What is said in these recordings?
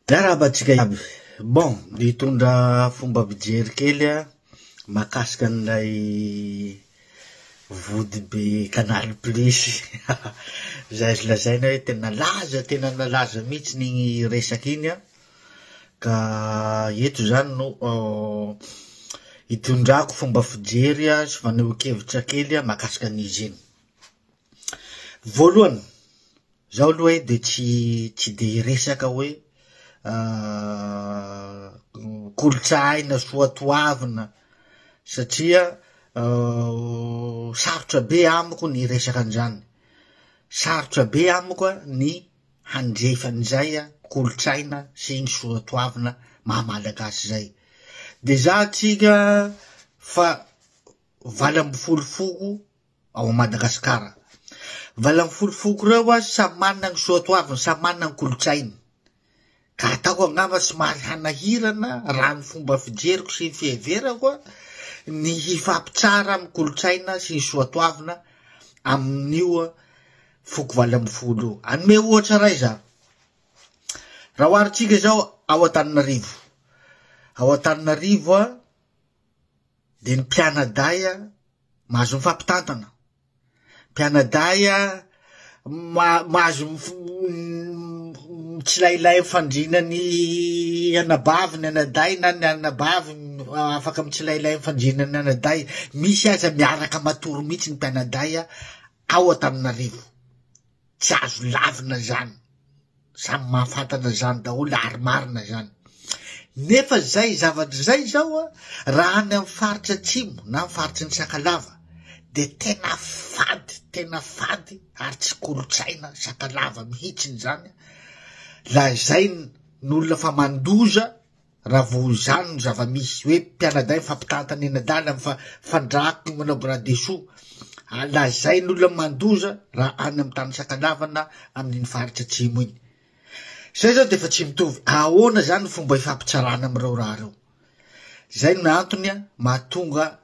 Miarabantsika aby. Bon, nitondra fomba fijery kely mahakasika an'ilay vody be Canal Plus. Zay lazaina hoe tena nalaza mihitsy n'igny resaky iny ka eto zany no hitondrako fomba fijery sy fanehoan-kevitra kely mahakasika an'izy iny. Voalohany, zaho aloha hoe de tsy de resaka hoe kolotsaina soatoavina satria sarotra be amiko ny resaka an'izany. Sarotra be amiko ny handrefa an'izay kolotsaina sy ny soatoavina maha-malagasy zay. De za tsika fa 80% ao Madagasikara. 80% reo samy manana ny soatoavina, samy manana ny kolotsaina. Ka ataoko angamba somary hanahirana raha ny fomba fijeriko sy ny fiheverako ny hifampitsara amin'ny kolotsaina sy ny soatoavina amin'io foko 80%. Anome ohatra ray za. Raha oharitsika zao ao Antananarivo. Ao Antananarivo de ny mpianaday mahazo mifampitantana. Mpianaday mahazo mitsilailay mifandrina ny anabavy ny anaday na ny anabavy afaka mitsilailay mifandrina ny anaday. Misy aza miaraka matory mihitsy ny mpianaday ao Antananarivo. Tsy azo lavina zany. Samy mahafantana zany daholo ary marina zany. Nefa zay zavatra zay zao raha any amin'ny faritra atsimo na amin'ny faritry ny Sakalava de tena fady ary tsy kolotsaina Sakalava mihitsiny zany. Lazay n'olona fa mandoza raha vo zany no zava-misy hoe mpianaday mifampitantana eny adala mifandraky manao bras dessous. Lazay n'olona mandoza raha any amin'ny tany Sakalava na amin'ny faritra atsimo iny. Zay zao de fa tsy mitovy. Ahoana zany fomba hifampitsarana am'ireo raha reo. Zay no antony mahatonga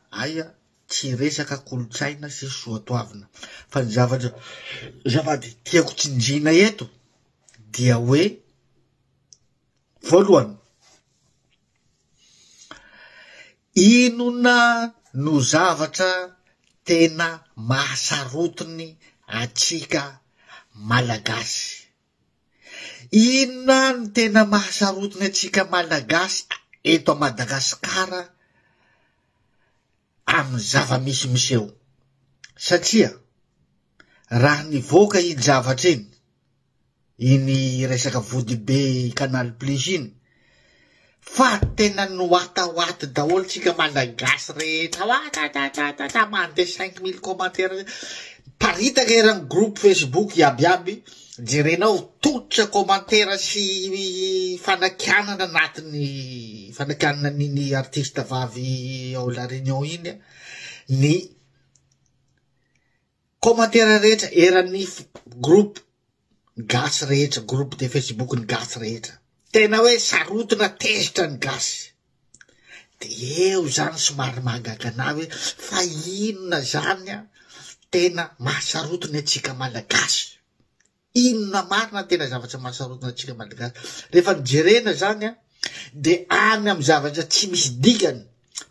tsy resaka kolotsaina sy soatoavina. Fa ny zavady tiako tsinjina eto dia hoe voalohany, inona no zavatra tena mahasarotiny atsika malagasy? Inona no tena mahasarotiny atsika malagasy eto a Madagasikara amin'ny zava-misy miseho? Satria raha nivoaka iny zavatra iny resaka vody be Canal Plus iny, fa tena noatahoaty daholo tsika malagasy rehetra. Mandeha 5000 commentaire. Paritaka erany groupe Facebook iabiaby. Jerenao totra commentaire sy fanakianana anatin'ny fanakianana n'iny artiste vavy ao La Réunion iny. Ny commentaire rehetra eran'ny groupe gasy rehetra, groupe de Facebook ny gasy rehetra. Tena hoe sarotina tezitra ny gasy. De eo zany somary mahagaga anahy hoe fa inona zany tena mahasarotiny atsika malagasy? Inona marina tena zavatra mahasarotiny atsika malagasy? Rehefa nijerena zany de any amin'ny zavatra tsy misy dikany,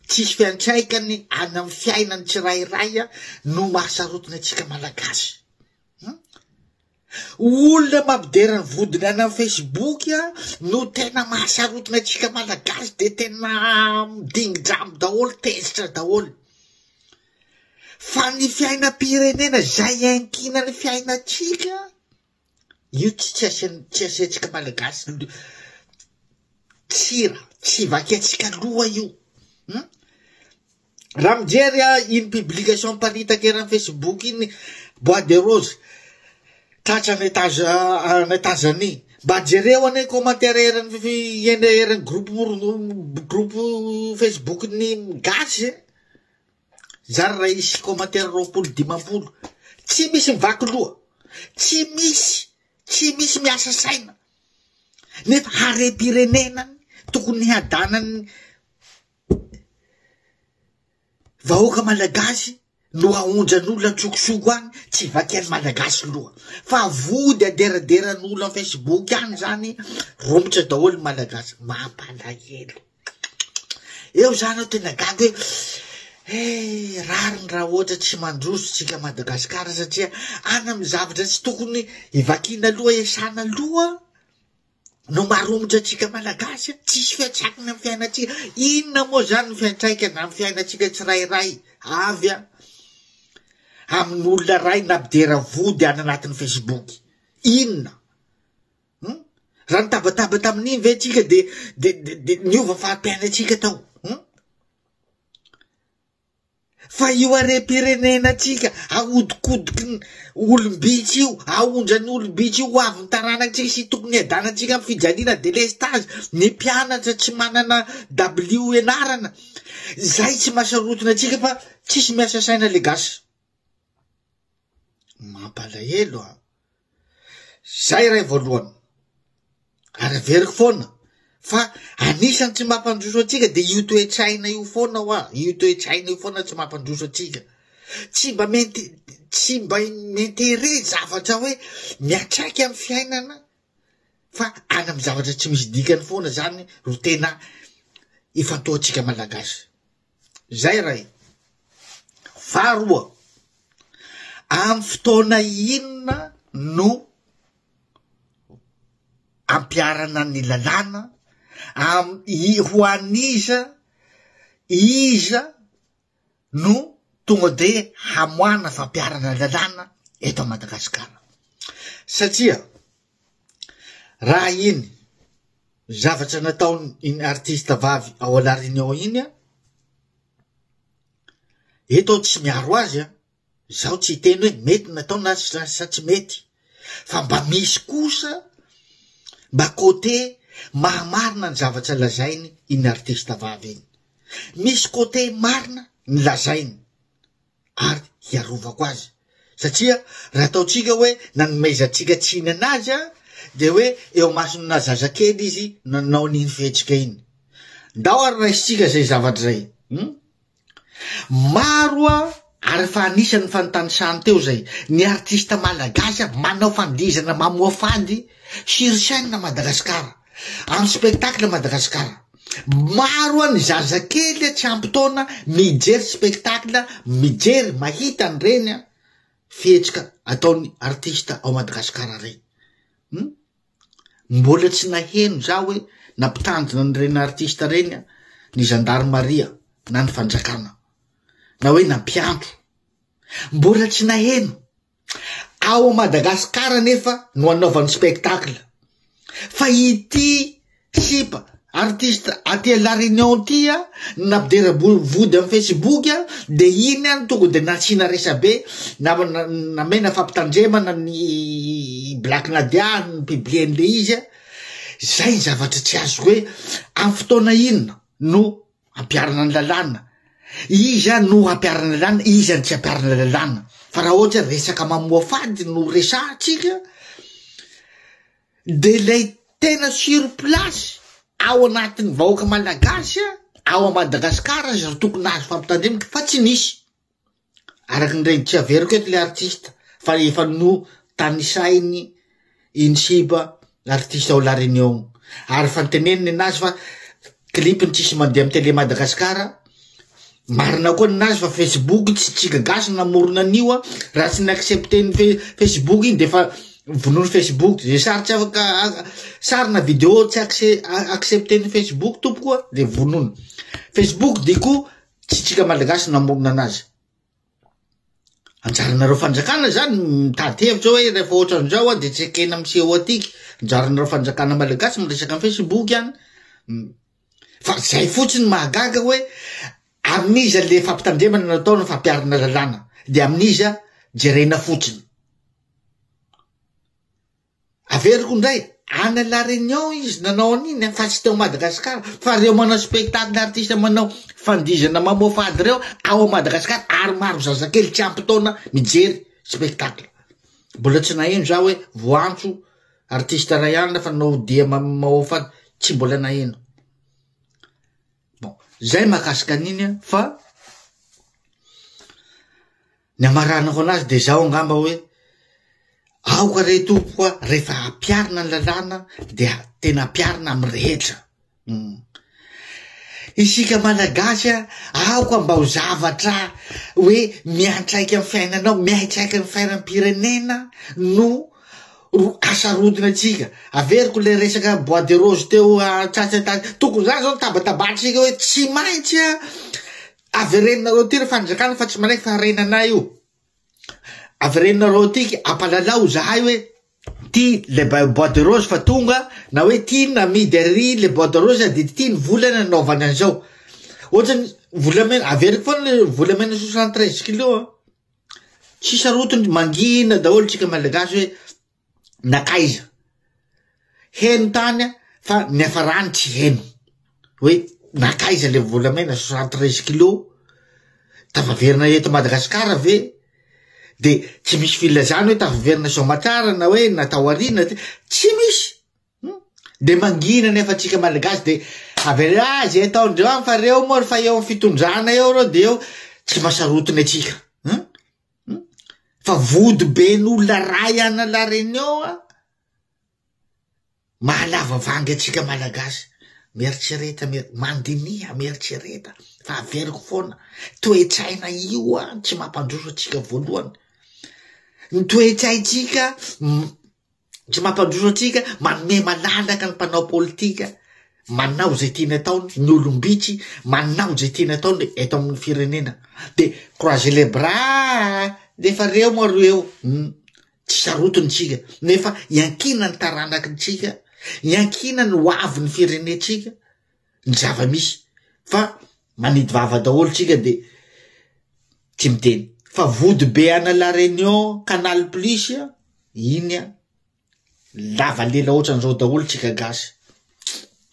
tsisy fiantraikany, any amin'ny fiainany tsirairay no mahasarotiny atsika malagasy. Olona mampidera ny vodiny any amin'ny Facebook no tena mahasarotiny atsika malagasy de tena midingy-dramo daholo, tezitra daholo. Fa ny fiainam-pirenena zay ankina ny fiainatsika, io tsy asiantsika malagasy tsy vakiatsika loha io. Raha mijery iny publication paritaka eran'ny Facebook iny, Bois de Rose tratra any États-Unis, mba jereo ane commentaire eran'ny groupe Facebook ny gasy. Zary raha isy commentaire 20-50, tsy misy mivaky loha, tsy misy miasa saina. Nefa harem-pirenenany tokony hadanany vahoaka malagasy no aondran'olo antsokosoko any tsy vakely malagasy loha fa vody aderaderan'olo am Facebook any zany romotra daholo malagasy mampalahelo eo zany ao tena gaga hoe rariny raha ohatra tsy mandroso tsika Madagasikara satria any amy zavatra tsy tokony ivakina aloha esana aloha no maromotra atsika malagasy tsisy fiatsakiny amy fiainatsika inona moa zany fiantraikana amy fiainatsika tsirairay avy amin'olona ray nampidera vody any anatin'ny Facebook inona raha nitabataba tamin'iny ve tsika de niova fahampiainatsika tao fa io are-pirenena tsika ahodikodiky olombitsy io aondrany olombitsy io avy nitaranakitsika sy tokony adanatsika amy fijaliana delestage ny mpianatra tsy manana W enarana zay tsy mahasarotona atsika fa tsisy miasa saina le gasy mampalahelo zay ray voalohany ary averiko foana fa anisany tsy mampandroso atsika de io toetraina io foana io toetraina io foana tsy mampandroso atsika tsy mba mentere zavatra hoe miatraiky amy fiainana fa any amy zavatra tsy misy dikany foana zany ro tena ifantoatsika malagasy zay ray faharoa amy fotoana inona no ampiarana ny lalàna ho aniza iza no tonga de hamoana fampiarana lalàna eto Madagasikara satria raha iny zavatra nataony iny artista vavy ao Alarinion iny eto tsy miaro azy zaho tsy hiteny hoe mety natao na tsy mety fa mba misy kosa mba côté mahamarina ny zavatra lazainy iny artista vavy iny misy côté marina ny lazainy ary hiarovako azy satria raha ataotsika hoe nanomezantsika tsiny anazy de hoe eo masona zazakely izy nanao an'iny fihetsika iny ndao ary raisitsika zay zavatra zay maro ary fa anisany fanontany teo zay ny artista malagasy manao fandizana mamoa fady sirisaina Madagasikara amy spectacle Madagasikara maro ny zazakely tsy ampy-taona mijery spectacle mijery mahita ny reny fihetsika ataony artista ao Madagasikara reny mbola tsy naheno za hoe nampitanjona ny reny artista reny ny Gendarmeria na ny fanjakana na hoe nampiantro mbola tsy naheno ao Madagasikara nefa no anaovany spectacle fa ity sipa artiste aty Alarinion ty nampidera vody amy Facebook de iny tonga de natsina resabe namena fampitandremana ny Black Nadia ny publien'le izy zay zavatra tsy azo hoe amy fotoana inona no ampiarana ny lalàna iza no ampiarana lalàna iza ny tsy ampiarana lalàna fa raha ohatra resaka mamoa fady no resahatsika de lay tena sur place ao anatin'ny vahoaka malagasy ao Madagasikara zay tokony azo fampitandremana fa tsy nisy araky ny reny tsy averiko eto le artista fa efa no tanisainy iny siba artista ao Alarinion ary fa niteneniny anazy fa clipiny tsisy mandeha amy télé Madagasikara marina koa ninazy fa Facebook tsy tsika gasy namorona an'io raha tsy niaccepteny Facebook iny defa vonony Facebook ze sary tsy afaka sarina video tsy accepteny Facebook tompokoa de vonony Facebook diko tsy tsika malagasy namorona anazy anjaranareo fanjakana zany mitady hevitra hoe rehefa ohatra an'izao de tsy ekena miseho atiky anjaranareo fanjakana malagasy miresaka amy Facebook any fa zay fotsiny mahagaga hoe amin'iza le fampitandremana nataony fampiarana lalàna de amin'iza jerena fotsiny averiko ndray any Alarinion izy nanao an'iny fa tsy teo Madagasikara fa reo manao spectacle artiste manao fandizana mamoa fady reo ao Madagasikara ary maro zazakely tsy ampy-taona mijery spectacle mbola tsy naheno za hoe voantso artiste ray ihany fa nanao dia mamoa fady tsy mbola naheno bon zay mahakasika an'iny fa Ny amaranako anazy de zao angamba hoe aoka re tompo koa rehefa ampiarina ny lalàna de tena ampiarina amy rehetra. Isika malagasy aoka mba ho zavatra hoe miantraika amy fiainanao, miantraika amy fiainam-pirenena no asarodina atsika. Averiko le resaka bois de rose teo tsatsatsatsy tokony zany zao tabatabatsika hoe tsy maintsy avereninareo ty fanjakana fa tsy manaiky fa renanay io. Avereninareo tiky ampalalao zahay hoe ty le bois de rose fa tonga na hoe ty namidy ary le bois de rose de ty ny volana naovany an'izao. Ohatrany volamena averiko foana le volamena 73 kilo tsy sarotiny mangina daholo tsika malagasy hoe nakaiza heno tany fa niafarany tsy heno hoe nakaiza le volamena 73 kilo tavaverina eto Madagasikara ve de tsy misy filazana hoe tavaverina Somatrara na hoe natao arina tsy misy. De mangina nefa tsika malagasy de avere zay ataondreo fa reo moa fa eo fitondrana eo reo de eo tsy masarotiny atsika. Fa vody be n'olona ray ana la réunion mahalava vangy atsika malagasy. Mieritsereta mandinia mieritsereta fa averiko foana toetsaina io tsy mampandroso atsika voalohany. Ny toetsaitsika tsy mampandroso atsika manome malalaka ny mpanao politika manao zay tiany ataony ny olombitsy manao zay tiany ataony eto amin'ny firenena de croiser les bras nefa reo moa reo tsy sarotiny tsika nefa iankina ny taranaky tsika iankina ny hoavy ny firenetsika ny zava-misy fa manidy vava daholo tsika de tsy miteny fa vody be ana la réunion Canal Plus iny lava lela ohatran'izao daholo tsika gasy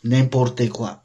n'importe quoi.